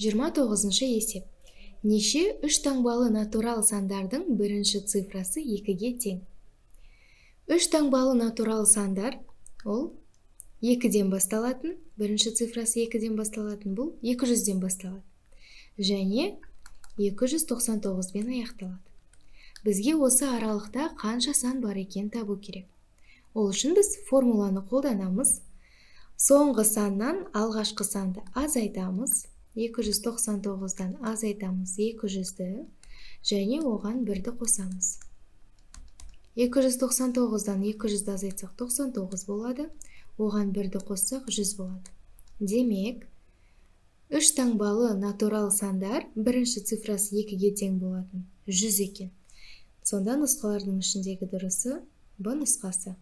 29-ші есеп. Неше 3 таңбалы натурал сандардың бірінші цифрасы 2-ге тең? 3 таңбалы натурал сандар ол 2-ден басталатын, бірінші цифрасы 2-ден басталатын, бұл 200-ден басталады. Және 299 бен аяқталады. Бізге осы аралықта қанша сан бар екен табу керек. Ол үшін біз формуланы қолданамыз. Соңғы саннан алғашқы санды азайтамыз. 299-дан азайтамыз 200-ді және оған 1-ді қосамыз. 299-дан 200-ді азайтсақ 99 болады. Оған 1-ді қоссақ 100 болады. Демек, 3 таңбалы натурал сандар бірінші цифрасы 2-ге тең болатын 100 екен. Сонда нұсқалардың ішіндегі дұрысы Б нұсқасы.